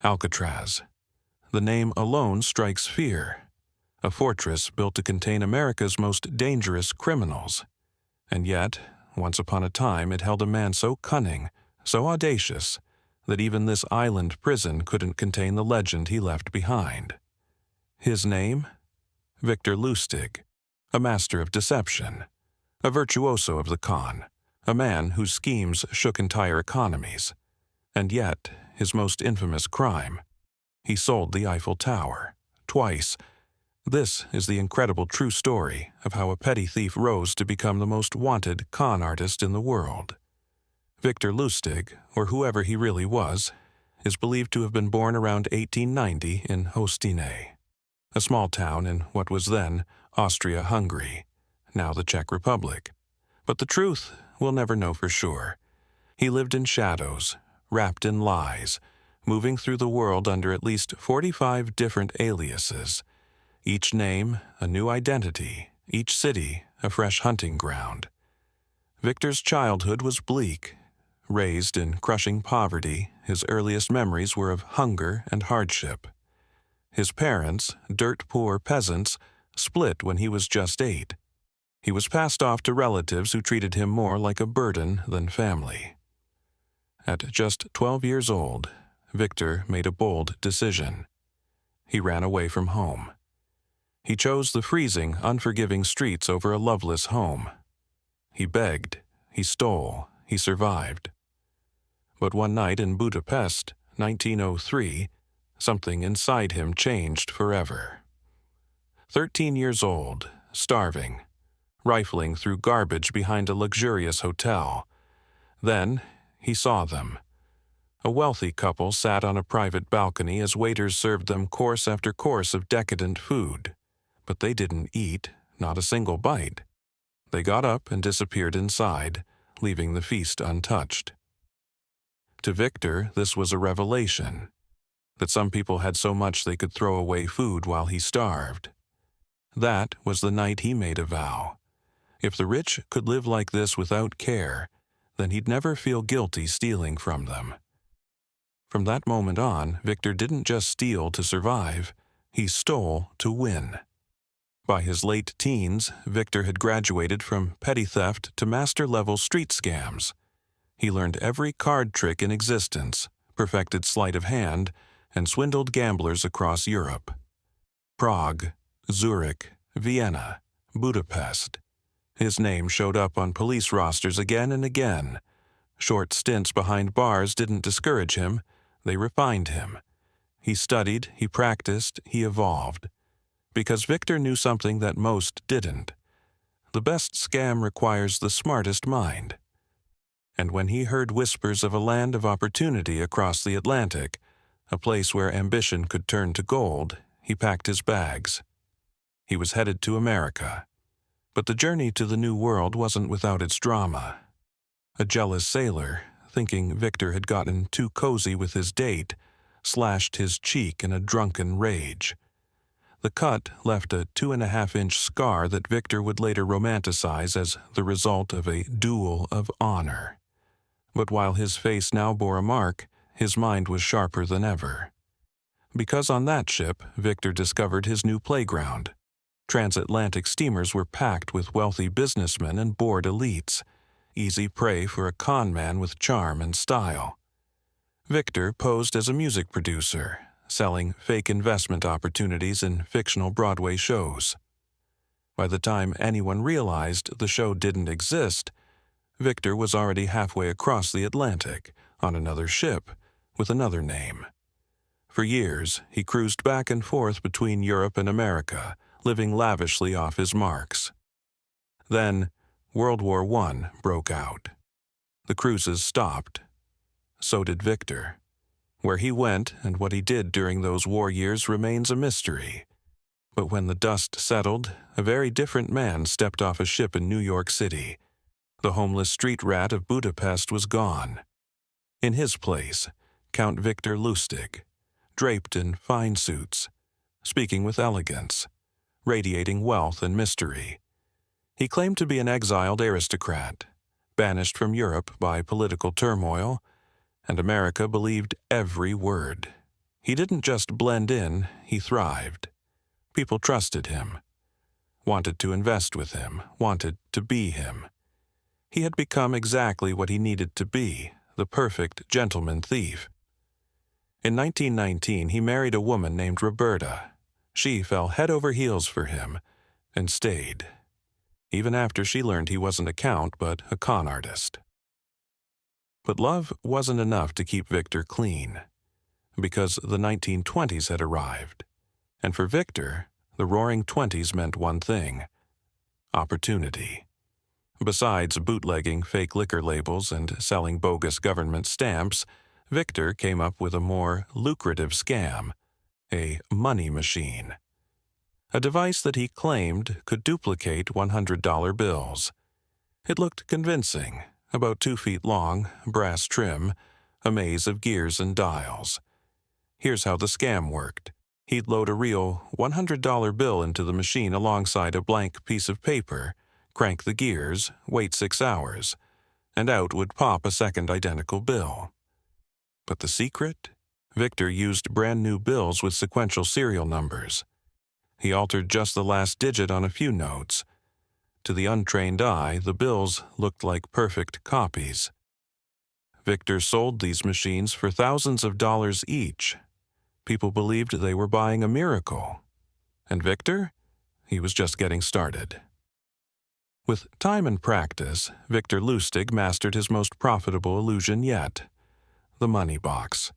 Alcatraz. The name alone strikes fear. A fortress built to contain America's most dangerous criminals. And yet, once upon a time, it held a man so cunning, so audacious, that even this island prison couldn't contain the legend he left behind. His name? Victor Lustig, a master of deception, a virtuoso of the con, a man whose schemes shook entire economies. And yet, his most infamous crime: he sold the Eiffel Tower, twice. This is the incredible true story of how a petty thief rose to become the most wanted con artist in the world. Victor Lustig, or whoever he really was, is believed to have been born around 1890 in Hostine, a small town in what was then Austria-Hungary, now the Czech Republic. But the truth we'll never know for sure. He lived in shadows, wrapped in lies, moving through the world under at least 45 different aliases, each name a new identity, each city a fresh hunting ground. Victor's childhood was bleak. Raised in crushing poverty, his earliest memories were of hunger and hardship. His parents, dirt-poor peasants, split when he was just 8. He was passed off to relatives who treated him more like a burden than family. At just 12 years old, Victor made a bold decision. He ran away from home. He chose the freezing, unforgiving streets over a loveless home. He begged, he stole, he survived. But one night in Budapest, 1903, something inside him changed forever. 13 years old, starving, rifling through garbage behind a luxurious hotel. Then he saw them. A wealthy couple sat on a private balcony as waiters served them course after course of decadent food. But they didn't eat, not a single bite. They got up and disappeared inside, leaving the feast untouched. To Victor, this was a revelation, that some people had so much they could throw away food while he starved. That was the night he made a vow. If the rich could live like this without care, then he'd never feel guilty stealing from them. From that moment on, Victor didn't just steal to survive, he stole to win. By his late teens, Victor had graduated from petty theft to master-level street scams. He learned every card trick in existence, perfected sleight of hand, and swindled gamblers across Europe. Prague, Zurich, Vienna, Budapest. His name showed up on police rosters again and again. Short stints behind bars didn't discourage him, they refined him. He studied, he practiced, he evolved. Because Victor knew something that most didn't. The best scam requires the smartest mind. And when he heard whispers of a land of opportunity across the Atlantic, a place where ambition could turn to gold, he packed his bags. He was headed to America. But the journey to the New World wasn't without its drama. A jealous sailor, thinking Victor had gotten too cozy with his date, slashed his cheek in a drunken rage. The cut left a 2.5-inch scar that Victor would later romanticize as the result of a duel of honor. But while his face now bore a mark, his mind was sharper than ever. Because on that ship, Victor discovered his new playground. Transatlantic steamers were packed with wealthy businessmen and bored elites, easy prey for a con man with charm and style. Victor posed as a music producer, selling fake investment opportunities in fictional Broadway shows. By the time anyone realized the show didn't exist, Victor was already halfway across the Atlantic, on another ship, with another name. For years, he cruised back and forth between Europe and America, living lavishly off his marks. Then, World War I broke out. The cruises stopped. So did Victor. Where he went and what he did during those war years remains a mystery. But when the dust settled, a very different man stepped off a ship in New York City. The homeless street rat of Budapest was gone. In his place, Count Victor Lustig, draped in fine suits, speaking with elegance, radiating wealth and mystery. He claimed to be an exiled aristocrat, banished from Europe by political turmoil, and America believed every word. He didn't just blend in, he thrived. People trusted him, wanted to invest with him, wanted to be him. He had become exactly what he needed to be, the perfect gentleman thief. In 1919, he married a woman named Roberta. She fell head over heels for him and stayed, even after she learned he wasn't a count but a con artist. But love wasn't enough to keep Victor clean, because the 1920s had arrived, and for Victor, the Roaring Twenties meant one thing: opportunity. Besides bootlegging fake liquor labels and selling bogus government stamps, Victor came up with a more lucrative scam: a money machine. A device that he claimed could duplicate $100 bills. It looked convincing, about 2 feet long, brass trim, a maze of gears and dials. Here's how the scam worked. He'd load a real $100 bill into the machine alongside a blank piece of paper, crank the gears, wait 6 hours, and out would pop a second identical bill. But the secret? Victor used brand new bills with sequential serial numbers. He altered just the last digit on a few notes. To the untrained eye, the bills looked like perfect copies. Victor sold these machines for thousands of dollars each. People believed they were buying a miracle. And Victor? He was just getting started. With time and practice, Victor Lustig mastered his most profitable illusion yet: the money box.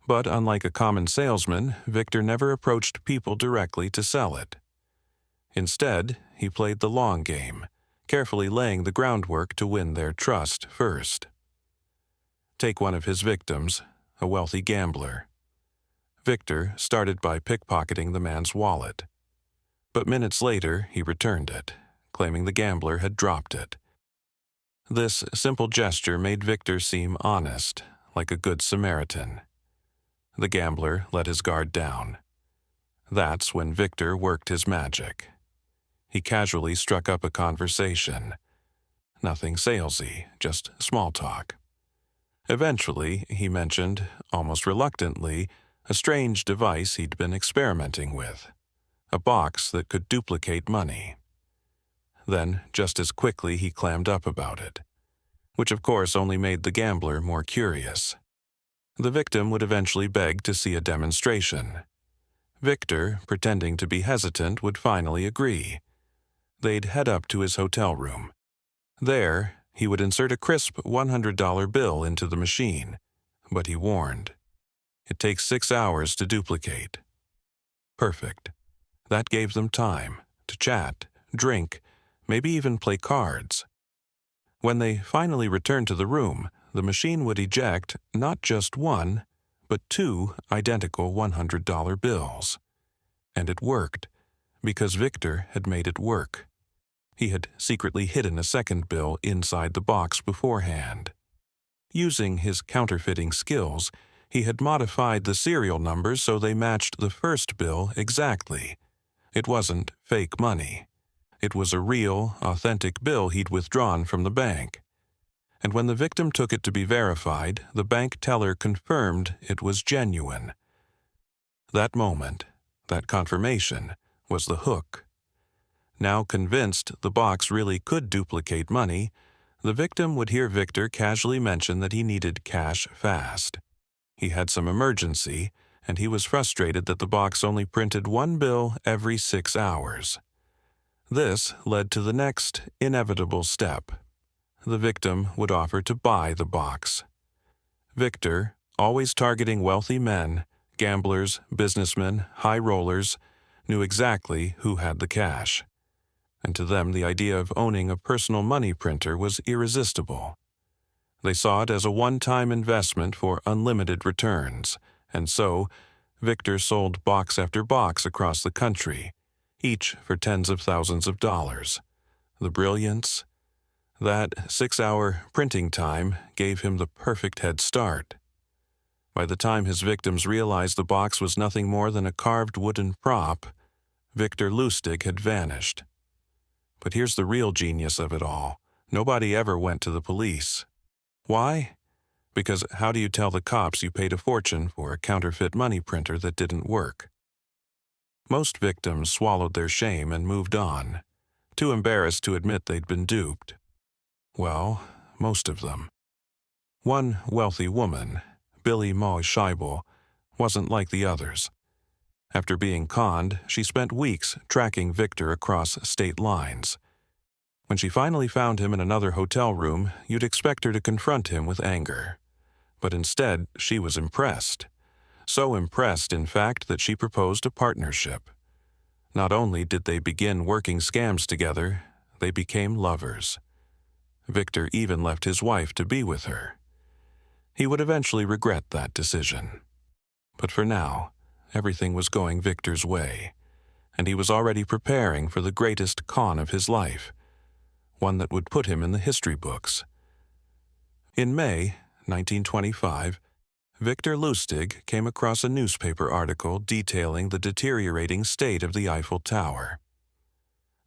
But unlike a common salesman, Victor never approached people directly to sell it. Instead, he played the long game, carefully laying the groundwork to win their trust first. Take one of his victims, a wealthy gambler. Victor started by pickpocketing the man's wallet. But minutes later, he returned it, claiming the gambler had dropped it. This simple gesture made Victor seem honest, like a good Samaritan. The gambler let his guard down. That's when Victor worked his magic. He casually struck up a conversation. Nothing salesy, just small talk. Eventually, he mentioned, almost reluctantly, a strange device he'd been experimenting with: a box that could duplicate money. Then, just as quickly, he clammed up about it, which of course only made the gambler more curious. The victim would eventually beg to see a demonstration. Victor, pretending to be hesitant, would finally agree. They'd head up to his hotel room. There, he would insert a crisp $100 bill into the machine, but he warned, it takes 6 hours to duplicate. Perfect. That gave them time to chat, drink, maybe even play cards. When they finally returned to the room, the machine would eject not just one, but 2 identical $100 bills. And it worked, because Victor had made it work. He had secretly hidden a second bill inside the box beforehand. Using his counterfeiting skills, he had modified the serial numbers so they matched the first bill exactly. It wasn't fake money. It was a real, authentic bill he'd withdrawn from the bank. And when the victim took it to be verified, the bank teller confirmed it was genuine. That moment, that confirmation, was the hook. Now convinced the box really could duplicate money, the victim would hear Victor casually mention that he needed cash fast. He had some emergency, and he was frustrated that the box only printed 1 bill every 6 hours. This led to the next inevitable step. The victim would offer to buy the box. Victor, always targeting wealthy men, gamblers, businessmen, high rollers, knew exactly who had the cash. And to them the idea of owning a personal money printer was irresistible. They saw it as a one-time investment for unlimited returns, and so Victor sold box after box across the country, each for tens of thousands of dollars. The brilliance? That 6-hour printing time gave him the perfect head start. By the time his victims realized the box was nothing more than a carved wooden prop, Victor Lustig had vanished. But here's the real genius of it all. Nobody ever went to the police. Why? Because how do you tell the cops you paid a fortune for a counterfeit money printer that didn't work? Most victims swallowed their shame and moved on, too embarrassed to admit they'd been duped. Well, most of them. One wealthy woman, Billy Moy Scheibel, wasn't like the others. After being conned, she spent weeks tracking Victor across state lines. When she finally found him in another hotel room, you'd expect her to confront him with anger. But instead, she was impressed. So impressed, in fact, that she proposed a partnership. Not only did they begin working scams together, they became lovers. Victor even left his wife to be with her. He would eventually regret that decision. But for now, everything was going Victor's way, and he was already preparing for the greatest con of his life, one that would put him in the history books. In May 1925, Victor Lustig came across a newspaper article detailing the deteriorating state of the Eiffel Tower.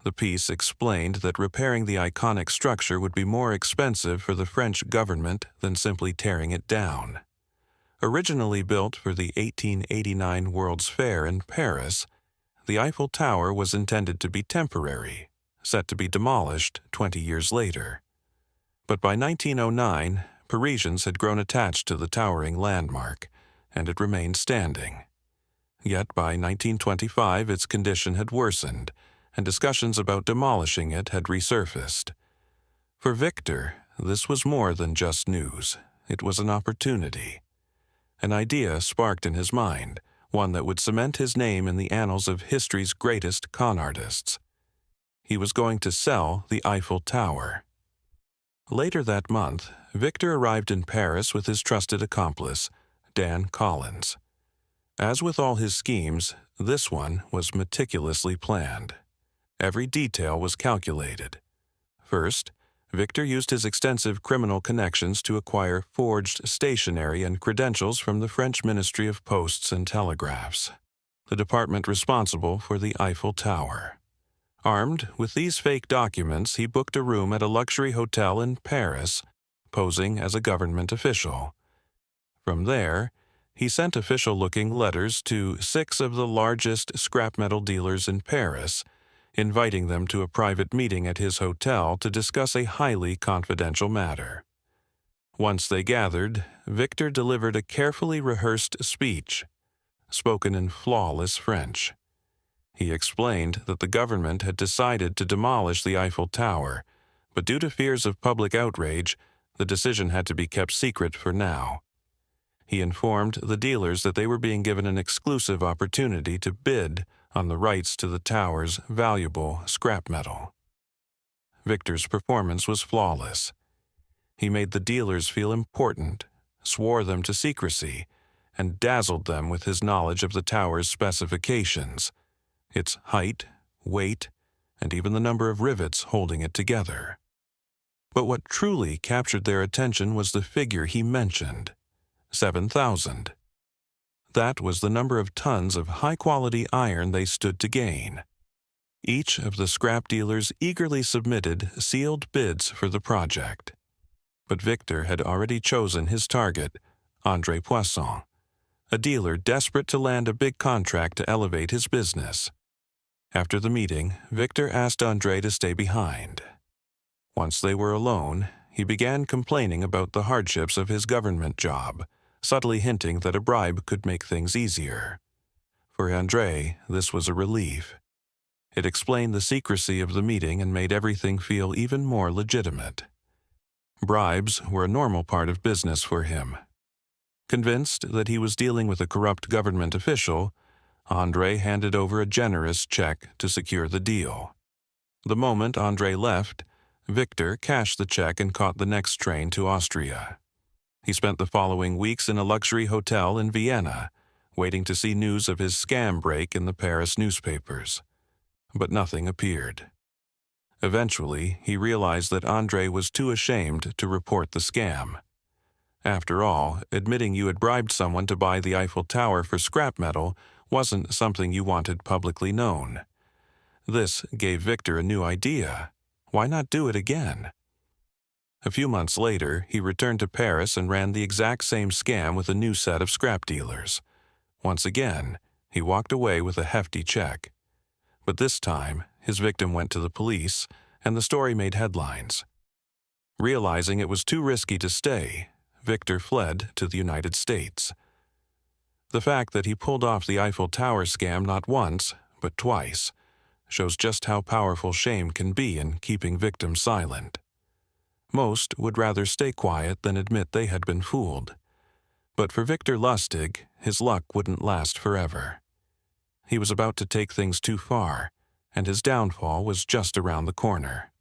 The piece explained that repairing the iconic structure would be more expensive for the French government than simply tearing it down. Originally built for the 1889 World's Fair in Paris, the Eiffel Tower was intended to be temporary, set to be demolished 20 years later. But by 1909, Parisians had grown attached to the towering landmark, and it remained standing. Yet by 1925 its condition had worsened, and discussions about demolishing it had resurfaced. For Victor, this was more than just news. It was an opportunity. An idea sparked in his mind, one that would cement his name in the annals of history's greatest con artists. He was going to sell the Eiffel Tower. Later that month, Victor arrived in Paris with his trusted accomplice, Dan Collins. As with all his schemes, this one was meticulously planned. Every detail was calculated. First, Victor used his extensive criminal connections to acquire forged stationery and credentials from the French Ministry of Posts and Telegraphs, the department responsible for the Eiffel Tower. Armed with these fake documents, he booked a room at a luxury hotel in Paris, posing as a government official. From there, he sent official-looking letters to 6 of the largest scrap metal dealers in Paris, inviting them to a private meeting at his hotel to discuss a highly confidential matter. Once they gathered, Victor delivered a carefully rehearsed speech, spoken in flawless French. He explained that the government had decided to demolish the Eiffel Tower, but due to fears of public outrage, the decision had to be kept secret for now. He informed the dealers that they were being given an exclusive opportunity to bid on the rights to the tower's valuable scrap metal. Victor's performance was flawless. He made the dealers feel important, swore them to secrecy, and dazzled them with his knowledge of the tower's specifications, its height, weight, and even the number of rivets holding it together. But what truly captured their attention was the figure he mentioned, 7,000. That was the number of tons of high-quality iron they stood to gain. Each of the scrap dealers eagerly submitted sealed bids for the project. But Victor had already chosen his target, André Poisson, a dealer desperate to land a big contract to elevate his business. After the meeting, Victor asked André to stay behind. Once they were alone, he began complaining about the hardships of his government job, subtly hinting that a bribe could make things easier. For André, this was a relief. It explained the secrecy of the meeting and made everything feel even more legitimate. Bribes were a normal part of business for him. Convinced that he was dealing with a corrupt government official, André handed over a generous check to secure the deal. The moment André left, Victor cashed the check and caught the next train to Austria. He spent the following weeks in a luxury hotel in Vienna, waiting to see news of his scam break in the Paris newspapers. But nothing appeared. Eventually, he realized that André was too ashamed to report the scam. After all, admitting you had bribed someone to buy the Eiffel Tower for scrap metal wasn't something you wanted publicly known. This gave Victor a new idea. Why not do it again? A few months later, he returned to Paris and ran the exact same scam with a new set of scrap dealers. Once again, he walked away with a hefty check. But this time, his victim went to the police, and the story made headlines. Realizing it was too risky to stay, Victor fled to the United States. The fact that he pulled off the Eiffel Tower scam not once, but twice, shows just how powerful shame can be in keeping victims silent. Most would rather stay quiet than admit they had been fooled. But for Victor Lustig, his luck wouldn't last forever. He was about to take things too far, and his downfall was just around the corner.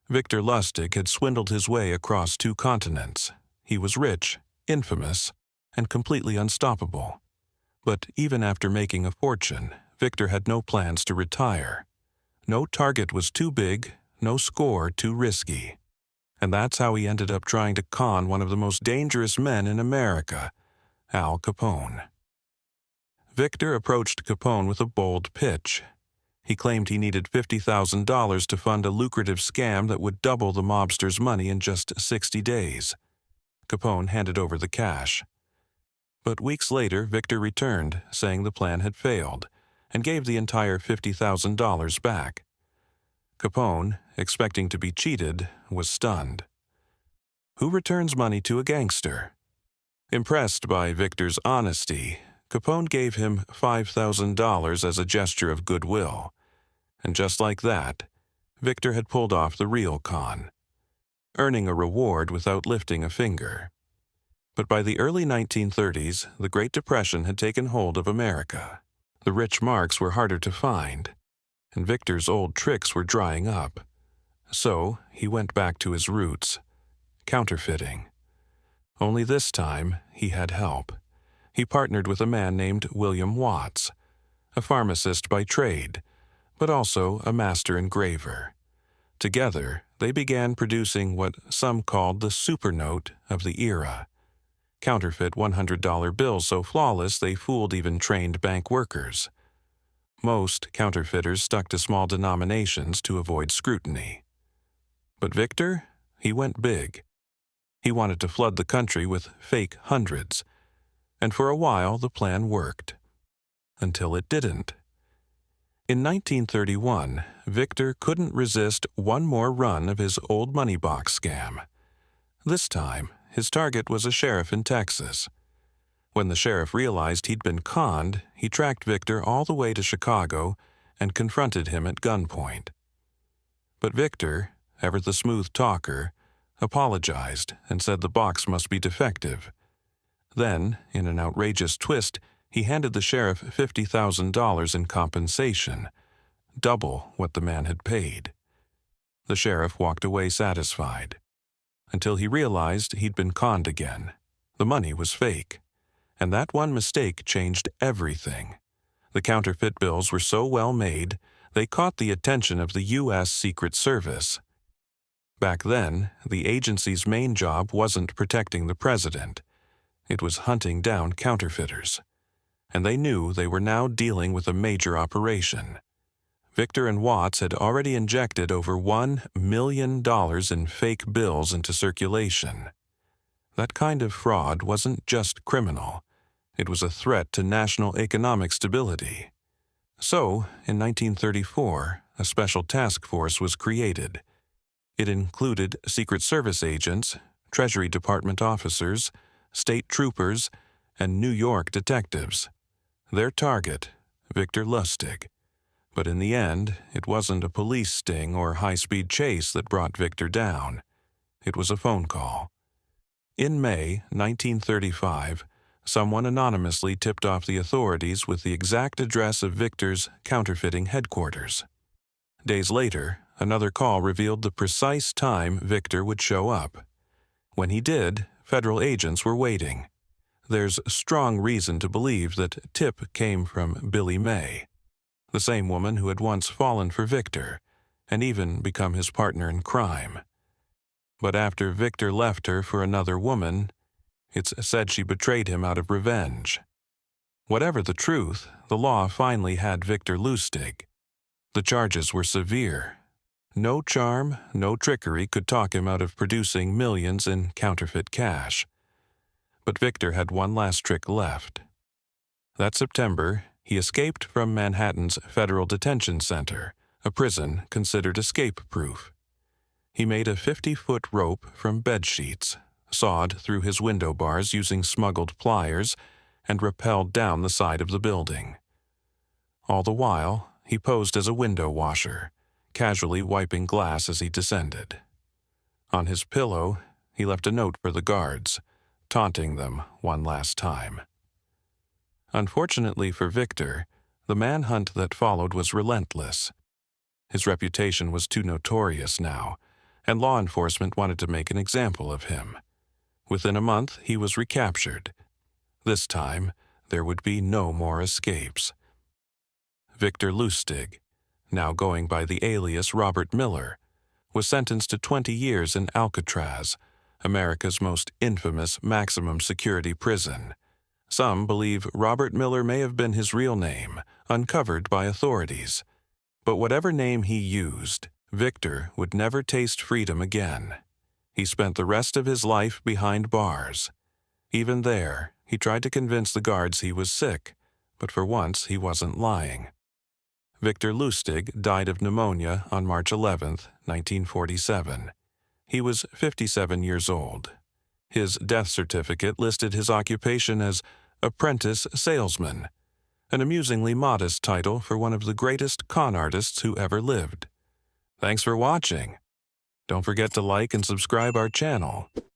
Victor Lustig had swindled his way across 2 continents. He was rich, infamous, and completely unstoppable. But even after making a fortune, Victor had no plans to retire. No target was too big, no score too risky. And that's how he ended up trying to con one of the most dangerous men in America, Al Capone. Victor approached Capone with a bold pitch. He claimed he needed $50,000 to fund a lucrative scam that would double the mobster's money in just 60 days. Capone handed over the cash. But weeks later, Victor returned, saying the plan had failed, and gave the entire $50,000 back. Capone, expecting to be cheated, was stunned. Who returns money to a gangster? Impressed by Victor's honesty, Capone gave him $5,000 as a gesture of goodwill. And just like that, Victor had pulled off the real con, earning a reward without lifting a finger. But by the early 1930s, the Great Depression had taken hold of America. The rich marks were harder to find, and Victor's old tricks were drying up. So he went back to his roots, counterfeiting. Only this time, he had help. He partnered with a man named William Watts, a pharmacist by trade, but also a master engraver. Together, they began producing what some called the supernote of the era. Counterfeit $100 bills so flawless they fooled even trained bank workers. Most counterfeiters stuck to small denominations to avoid scrutiny. But Victor, he went big. He wanted to flood the country with fake hundreds. And for a while the plan worked. Until it didn't. In 1931, Victor couldn't resist one more run of his old money box scam. This time, his target was a sheriff in Texas. When the sheriff realized he'd been conned, he tracked Victor all the way to Chicago and confronted him at gunpoint. But Victor, ever the smooth talker, apologized and said the box must be defective. Then, in an outrageous twist, he handed the sheriff $50,000 in compensation, double what the man had paid. The sheriff walked away satisfied, until he realized he'd been conned again. The money was fake. And that one mistake changed everything. The counterfeit bills were so well made, they caught the attention of the U.S. Secret Service. Back then, the agency's main job wasn't protecting the president. It was hunting down counterfeiters. And they knew they were now dealing with a major operation. Victor and Watts had already injected over $1 million in fake bills into circulation. That kind of fraud wasn't just criminal. It was a threat to national economic stability. So, in 1934, a special task force was created. It included Secret Service agents, Treasury Department officers, state troopers, and New York detectives. Their target, Victor Lustig. But in the end, it wasn't a police sting or high-speed chase that brought Victor down. It was a phone call. In May 1935, someone anonymously tipped off the authorities with the exact address of Victor's counterfeiting headquarters. Days later, another call revealed the precise time Victor would show up. When he did, federal agents were waiting. There's strong reason to believe that tip came from Billie Mae, the same woman who had once fallen for Victor and even become his partner in crime. But after Victor left her for another woman, it's said she betrayed him out of revenge. Whatever the truth, the law finally had Victor Lustig. The charges were severe. No charm, no trickery could talk him out of producing millions in counterfeit cash. But Victor had one last trick left. That September, he escaped from Manhattan's Federal Detention Center, a prison considered escape-proof. He made a 50-foot rope from bed sheets, sawed through his window bars using smuggled pliers, and rappelled down the side of the building. All the while, he posed as a window washer, casually wiping glass as he descended. On his pillow, he left a note for the guards, taunting them one last time. Unfortunately for Victor, the manhunt that followed was relentless. His reputation was too notorious now, and law enforcement wanted to make an example of him. Within a month, he was recaptured. This time, there would be no more escapes. Victor Lustig, now going by the alias Robert Miller, was sentenced to 20 years in Alcatraz, America's most infamous maximum security prison. Some believe Robert Miller may have been his real name, uncovered by authorities. But whatever name he used, Victor would never taste freedom again. He spent the rest of his life behind bars. Even there, he tried to convince the guards he was sick, but for once he wasn't lying. Victor Lustig died of pneumonia on March 11, 1947. He was 57 years old. His death certificate listed his occupation as apprentice salesman, an amusingly modest title for one of the greatest con artists who ever lived. Thanks for watching. Don't forget to like and subscribe our channel.